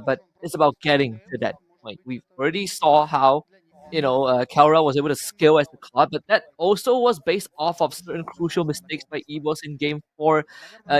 but it's about getting to that point. We already saw how, Kelra was able to scale as the cloud, but that also was based off of certain crucial mistakes by EVOS in Game 4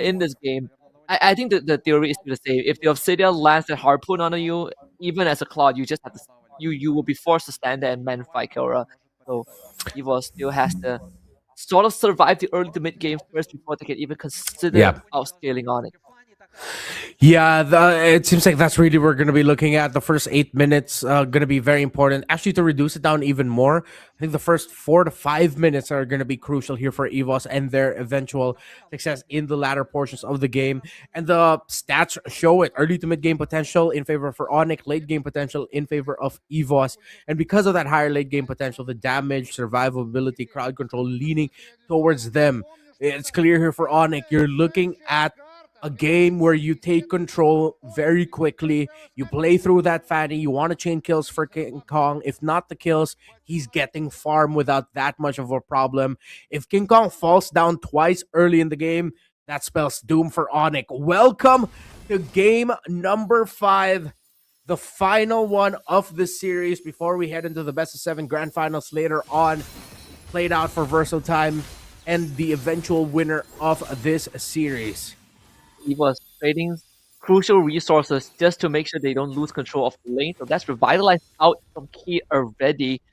in this game. I think that the theory is still the same. If the Obsidian lands that harpoon on you, even as a cloud, you just have to you will be forced to stand there and man fight Kelra. So EVOS still has to sort of survive the early to mid game first before they can even consider Yeah. outscaling on it. Yeah, it seems like that's really what we're going to be looking at. The first 8 minutes going to be very important. Actually, to reduce it down even more, I think the first 4 to 5 minutes are going to be crucial here for EVOS and their eventual success in the latter portions of the game. And the stats show it. Early to mid game potential in favor for ONIC, late game potential in favor of EVOS. And because of that higher late game potential, the damage, survivability, crowd control leaning towards them. It's clear here for ONIC. You're looking at a game where you take control very quickly. You play through that Fanny. You want to chain kills for King Kong. If not the kills, he's getting farm without that much of a problem. If King Kong falls down twice early in the game, that spells doom for ONIC. Welcome to game number 5, the final one of the series before we head into the best of 7 grand finals later on. Played out for Verso Time and the eventual winner of this series. EVOS trading crucial resources just to make sure they don't lose control of the lane. So that's revitalized out from Key already.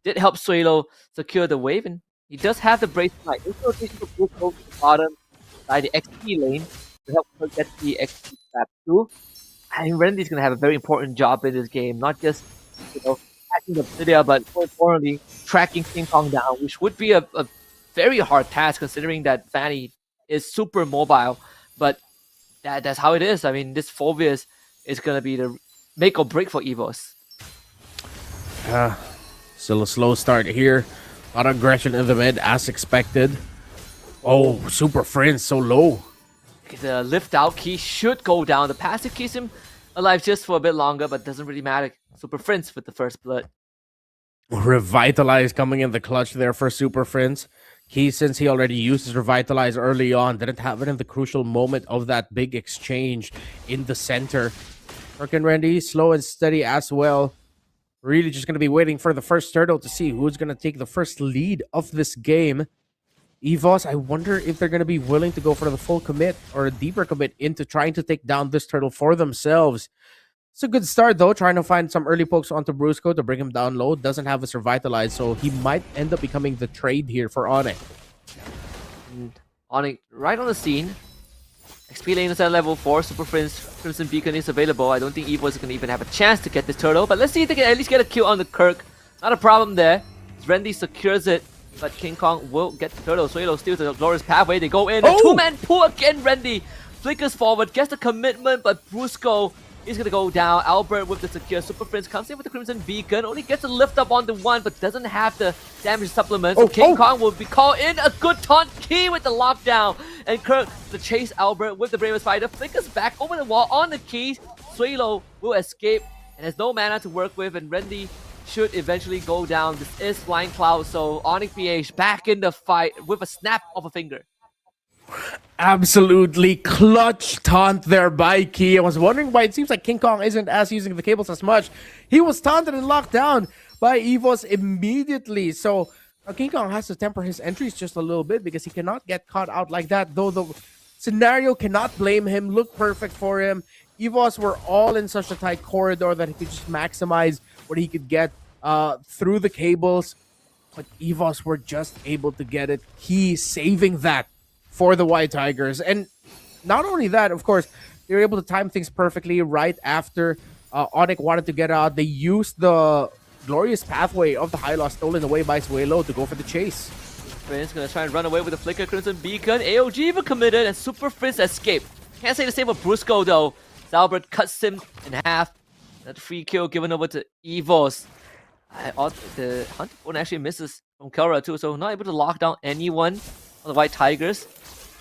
Did help Suelo secure the wave, and he does have the Brace Knight. This rotation to push over to the bottom by the XP lane to help her get the XP trap too. I think Randy's gonna have a very important job in this game, not just tracking the video, but more importantly, tracking King Kong down, which would be a very hard task considering that Fanny is super mobile. But that's how it is. I mean, this Phobius is going to be the make or break for EVOS. Still a slow start here. A lot of aggression in the mid, as expected. Oh, Super Friends so low. The lift out key should go down. The passive keeps him alive just for a bit longer, but doesn't really matter. Super Friends with the first blood. Revitalize coming in the clutch there for Super Friends. He, since he already used his Revitalize early on, didn't have it in the crucial moment of that big exchange in the center. Herc and Randy, slow and steady as well. Really just going to be waiting for the first turtle to see who's going to take the first lead of this game. EVOS, I wonder if they're going to be willing to go for the full commit or a deeper commit into trying to take down this turtle for themselves. It's a good start, though, trying to find some early pokes onto Brusco to bring him down low. Doesn't have his Revitalize, so he might end up becoming the trade here for ONIC. ONIC right on the scene. XP lane is at level 4. Super Friends Crimson Beacon is available. I don't think EVOS is going to even have a chance to get this turtle, but let's see if they can at least get a kill on the Kirk. Not a problem there. Randy secures it, but King Kong will get the turtle. Suelo steals the glorious pathway. They go in. A two-man pull again. Randy flickers forward, gets the commitment, but Brusco is going to go down. Albert with the secure. Super Friends comes in with the Crimson Beacon. Only gets a lift up on the one, but doesn't have the damage supplement. So King Kong will be called in. A good taunt key with the lockdown. And Kirk to chase Albert with the Bravest Fighter. Flickers back over the wall on the keys. Suelo will escape and has no mana to work with. And Randy should eventually go down. This is Flying Cloud. So Onyx PH back in the fight with a snap of a finger. Absolutely clutch taunt there by Key. I was wondering why it seems like King Kong isn't as using the cables as much. He was taunted and locked down by EVOS immediately. So King Kong has to temper his entries just a little bit because he cannot get caught out like that. Though the scenario cannot blame him. Looked perfect for him. EVOS were all in such a tight corridor that he could just maximize what he could get through the cables. But EVOS were just able to get it. Key saving that for the White Tigers. And not only that, of course, they were able to time things perfectly right after ONIC wanted to get out. They used the glorious pathway of the High Loss stolen away by Suelo to go for the chase. Friends gonna try and run away with the Flicker Crimson Beacon. AOG even committed and Super Friends escape. Can't say the same for Brusco though. Albert cuts him in half. That free kill given over to EVOS. The Hunter Phone actually misses from Kelra too, so not able to lock down anyone on the White Tigers.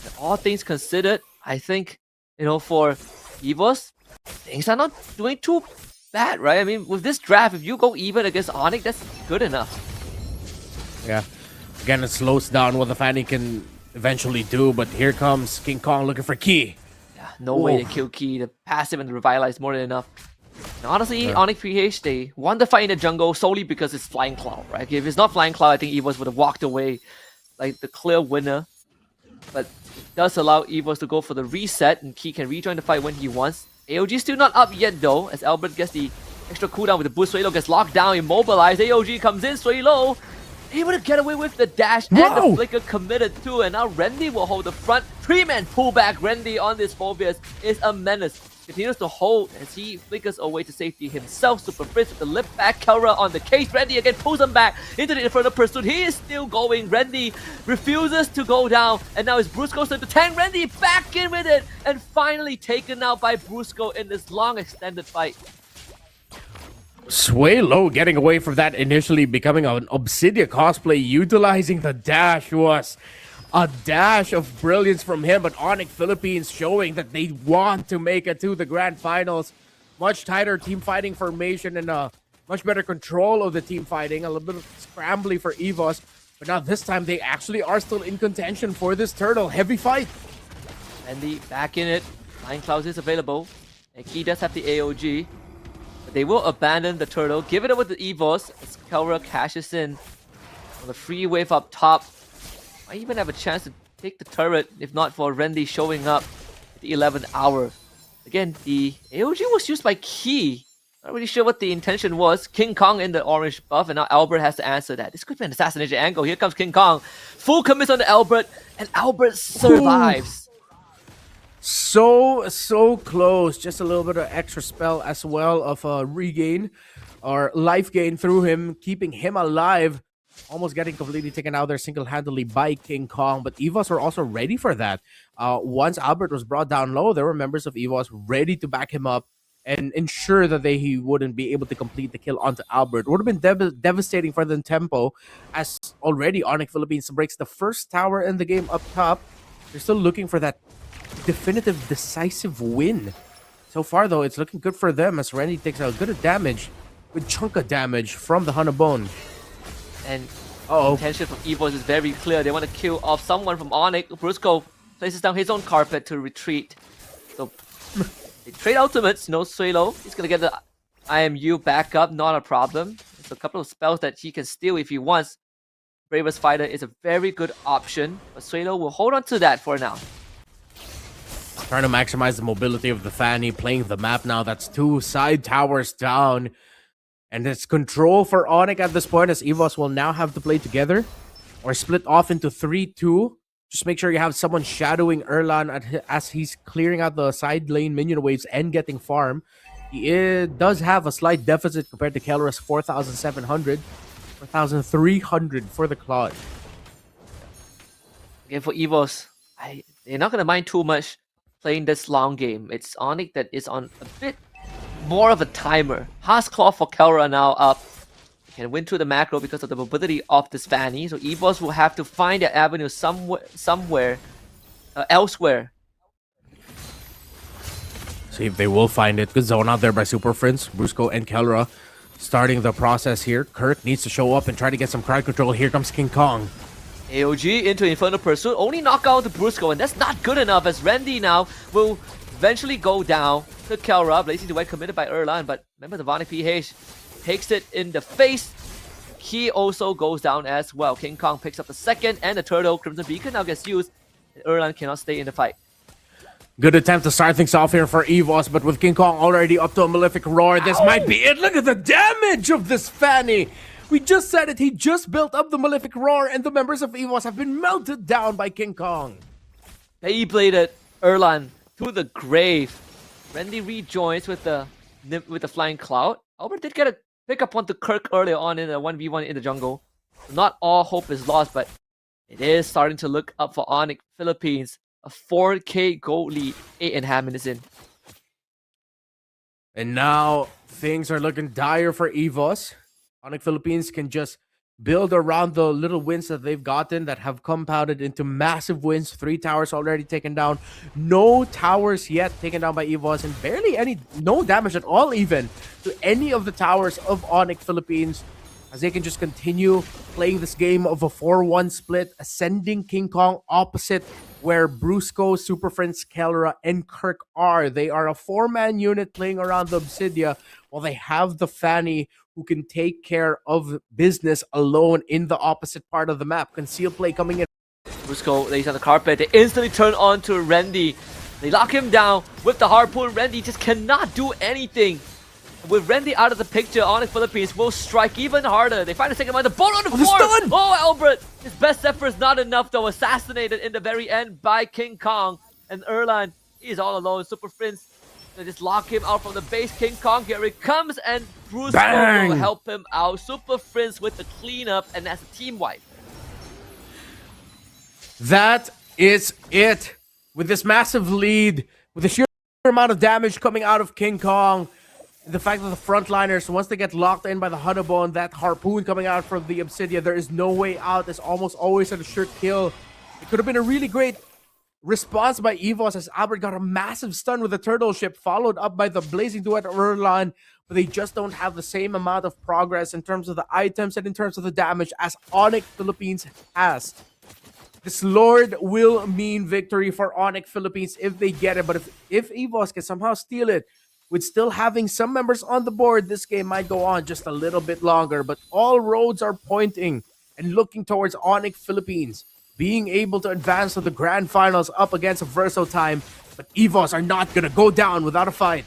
And all things considered, I think, for EVOS, things are not doing too bad, right? I mean, with this draft, if you go even against ONIC, that's good enough. Yeah. Again, it slows down what the Fanny can eventually do, but here comes King Kong looking for Key. Yeah, no way to Oof. kill Key. The passive and the revitalize more than enough. And honestly, Yeah. Onyx PH, they won the fight in the jungle solely because it's Flying Cloud, right? If it's not Flying Cloud, I think EVOS would have walked away like the clear winner. But it does allow EVOS to go for the reset, and Key can rejoin the fight when he wants. AOG still not up yet though, as Albert gets the extra cooldown with the boost. Suelo gets locked down, immobilized. AOG comes in, Suelo able to get away with the dash and Whoa! the flicker committed too. And now Randy will hold the front. 3-man pullback. Randy on this Phobius is a menace. Continues to hold as he flickers away to safety himself. Super Frizz with the lift back. Kelra on the case. Randy again pulls him back into the Inferno Pursuit. He is still going. Randy refuses to go down. And now it's Brusco to tank. Randy back in with it. And finally taken out by Brusco in this long extended fight. Suelo getting away from that initially, becoming an Obsidian cosplay, utilizing the dash was a dash of brilliance from him, but ONIC Philippines showing that they want to make it to the grand finals. Much tighter team fighting formation and much better control of the team fighting, a little bit of scrambly for EVOS, but now this time they actually are still in contention for this turtle. Heavy fight. Randy back in it. Flying Clouds is available. And Key does have the AOG. But they will abandon the turtle. Give it over to EVOS as Kelra cashes in on the free wave up top. Might even have a chance to take the turret if not for Randy showing up at the 11th hour. Again, the AOG was used by Key. Not really sure what the intention was. King Kong in the orange buff, and now Albert has to answer that. This could be an assassination angle. Here comes King Kong. Full commits on the Albert, and Albert survives. So close. Just a little bit of extra spell as well of regain or life gain through him, keeping him alive. Almost getting completely taken out there single-handedly by King Kong, but EVOS were also ready for that. Once Albert was brought down low, there were members of EVOS ready to back him up and ensure that he wouldn't be able to complete the kill onto Albert. It would have been devastating for the tempo, as already ONIC Philippines breaks the first tower in the game up top. They're still looking for that definitive, decisive win. So far, though, it's looking good for them as Randy takes a good damage, good chunk of damage from the Hanabone. And intention from EVOS is very clear. They want to kill off someone from Onyx. Brusco places down his own carpet to retreat. So they trade ultimates. Suelo, he's going to get the IMU back up. Not a problem. There's a couple of spells that he can steal if he wants. Bravest Fighter is a very good option. But Suelo will hold on to that for now. Trying to maximize the mobility of the Fanny, playing the map now. That's 2 side towers down. And it's control for ONIC at this point, as EVOS will now have to play together or split off into 3-2. Just make sure you have someone shadowing Erlan as he's clearing out the side lane minion waves and getting farm. He does have a slight deficit compared to Kelra's 4,700, 4,300 for the Claude. Again, for EVOS, they're not going to mind too much playing this long game. It's ONIC that is on a bit more of a timer. Haas Claw for Kelra now up. They can win through the macro because of the mobility of this Fanny. So EVOS will have to find their avenue somewhere elsewhere. See if they will find it. Good zone out there by Super Friends. Brusco and Kelra starting the process here. Kirk needs to show up and try to get some crowd control. Here comes King Kong. AOG into Inferno Pursuit. Only knock out the Brusco, and that's not good enough as Randy now will eventually go down to Kelra. Blazing Duet committed by Erlan, but remember the ONIC PH takes it in the face. He also goes down as well. King Kong picks up the second, and the turtle Crimson Beacon now gets used. Erlan cannot stay in the fight. Good attempt to start things off here for EVOS, but with King Kong already up to a Malefic Roar, this might be it. Look at the damage of this Fanny. We just said it. He just built up the Malefic Roar, and the members of EVOS have been melted down by King Kong. Beybladed Erlan to the grave. Randy rejoins with the Flying Cloud. Albert did get a pick up onto Kirk earlier on in a 1v1 in the jungle. So not all hope is lost, but it is starting to look up for ONIC Philippines. A 4K gold lead 8.5 minutes in. And now things are looking dire for EVOS. ONIC Philippines can just build around the little wins that they've gotten that have compounded into massive wins. 3 towers already taken down. No towers yet taken down by EVOS, and no damage at all even to any of the towers of ONIC Philippines, as they can just continue playing this game of a 4-1 split, ascending King Kong opposite where Brusco, Super Friends, Kellera, and Kirk are. They are a 4-man unit playing around the Obsidia, while they have the Fanny who can take care of business alone in the opposite part of the map. Concealed play coming in. Brusco lays on the carpet. They instantly turn on to Randy. They lock him down with the harpoon. Randy just cannot do anything. With Randy out of the picture, Onyx Philippines will strike even harder. They find a second mine. The ball on the floor. Oh, Albert. His best effort is not enough, though. Assassinated in the very end by King Kong. And Erlan, he's all alone. Super Prince, they just lock him out from the base. King Kong, here he comes. And Brusco will help him out. Super Prince with the cleanup. And that's a team wipe. That is it. With this massive lead, with the sheer amount of damage coming out of King Kong, the fact that the frontliners, once they get locked in by the Hudabone, that harpoon coming out from the Obsidia, there is no way out. It's almost always a sure kill. It could have been a really great response by EVOS as Albert got a massive stun with the turtle ship, followed up by the blazing duet Erlan, but they just don't have the same amount of progress in terms of the items and in terms of the damage as Onyx Philippines has. This Lord will mean victory for Onyx Philippines if they get it, but if EVOS can somehow steal it, with still having some members on the board, this game might go on just a little bit longer, but all roads are pointing and looking towards Onyx Philippines being able to advance to the grand finals up against Verso Time, but EVOS are not gonna go down without a fight.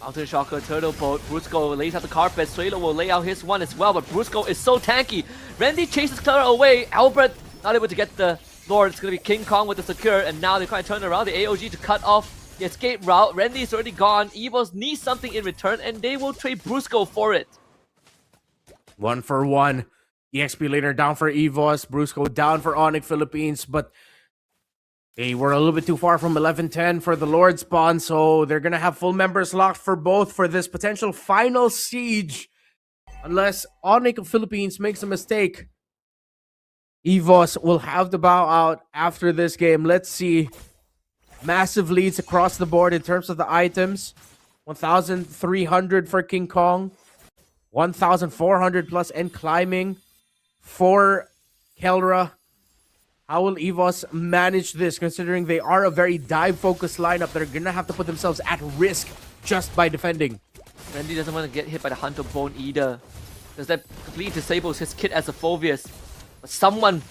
Mountain Shocker, Turtle Boat, Brusco lays out the carpet, Suelo will lay out his one as well, but Brusco is so tanky. Randy chases Clara away, Albert not able to get the Lord, it's gonna be King Kong with the secure, and now they're trying to turn around the AOG to cut off the escape route. Randy's already gone. EVOS needs something in return, and they will trade Brusco for it. 1 for 1. EXP later down for EVOS. Brusco down for Onyx Philippines, but they were a little bit too far from 11-10 for the Lord spawn, so they're going to have full members locked for both for this potential final siege. Unless Onyx Philippines makes a mistake, EVOS will have to bow out after this game. Let's see. Massive leads across the board in terms of the items. 1,300 for King Kong. 1,400 plus and climbing for Kellera. How will EVOS manage this, considering they are a very dive-focused lineup? They're going to have to put themselves at risk just by defending. Randy doesn't want to get hit by the Hunter Bone either, because that completely disables his kit as a Phobius. But someone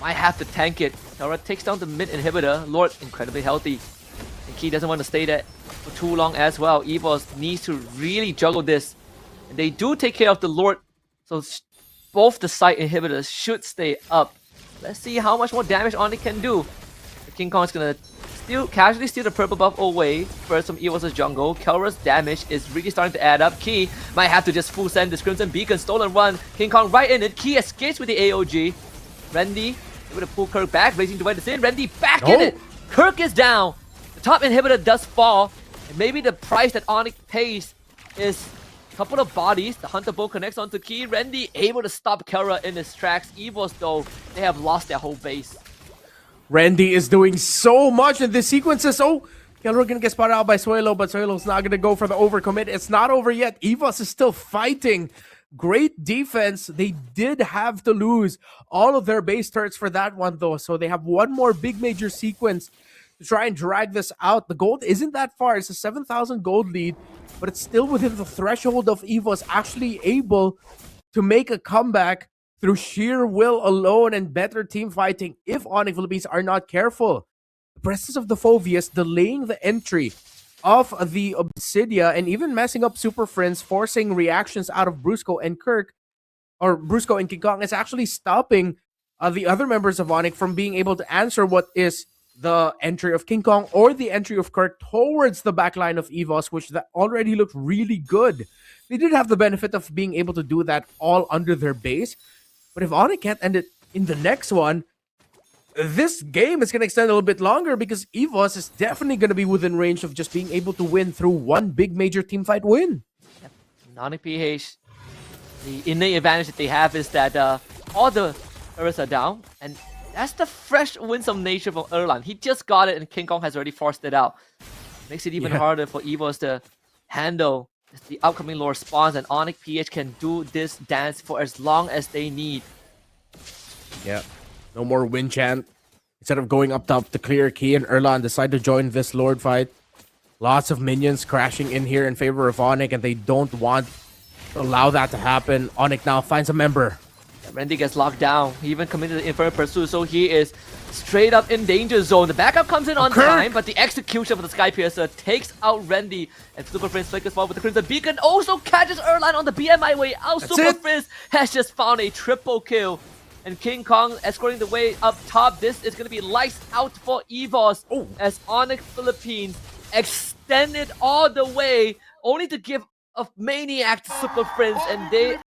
might have to tank it. Kellera takes down the mid inhibitor. Lord, incredibly healthy. And Key doesn't want to stay there for too long as well. EVOS needs to really juggle this. And they do take care of the Lord, so both the side inhibitors should stay up. Let's see how much more damage Onyx can do. The King Kong is gonna casually steal the purple buff away first from EVOS' jungle. Kellera's damage is really starting to add up. Key might have to just full send this Crimson Beacon, stolen run. King Kong right in it. Key escapes with the AOG. Randy able to pull Kirk back, racing to this in. Randy back in it. Kirk is down. The top inhibitor does fall. And maybe the price that Onyx pays is a couple of bodies. The Hunter Bow connects onto Key. Randy able to stop Kellera in his tracks. EVOS though, they have lost their whole base. Randy is doing so much in this sequences. Oh, Kellera gonna get spotted out by Suelo, but Suelo's not gonna go for the overcommit. It's not over yet. EVOS is still fighting. Great defense. They did have to lose all of their base turrets for that one though, so they have one more big major sequence to try and drag this out. The gold isn't that far. It's a 7,000 gold lead, but it's still within the threshold of EVOS actually able to make a comeback through sheer will alone and better team fighting if Onyx Philippines are not careful. The presence of the Phobius delaying the entry of the Obsidia and even messing up Super Friends, forcing reactions out of Brusco and Kirk, or Brusco and King Kong, is actually stopping the other members of Onyx from being able to answer what is the entry of King Kong or the entry of Kirk towards the backline of EVOS, which that already looked really good. They did have the benefit of being able to do that all under their base, but if Onyx can't end it in the next one, this game is going to extend a little bit longer because EVOS is definitely going to be within range of just being able to win through one big major team fight win. Yep. Onyx PH, the innate advantage that they have is that all the turrets are down, and that's the fresh winsome nature from Erlan. He just got it and King Kong has already forced it out. Makes it even harder for EVOS to handle the upcoming lore spawns, and Onyx PH can do this dance for as long as they need. Yeah. No more win chant. instead of going up top to clear Key and Erlan decide to join this Lord fight. Lots of minions crashing in here in favor of ONIC, and they don't want to allow that to happen. ONIC now finds a member. Randy gets locked down. He even committed the Infernal Pursuit, so he is straight up in danger zone. The backup comes in on time, but the execution of the Sky Piercer takes out Randy. And Super Prince flickers forward with the Crimson Beacon. Also catches Erline on the BMI way out. Super Prince has just found a triple kill. And King Kong escorting the way up top. This is going to be lights out for EVOS as ONIC Philippines extended all the way, only to give a maniac to Super Prince, and they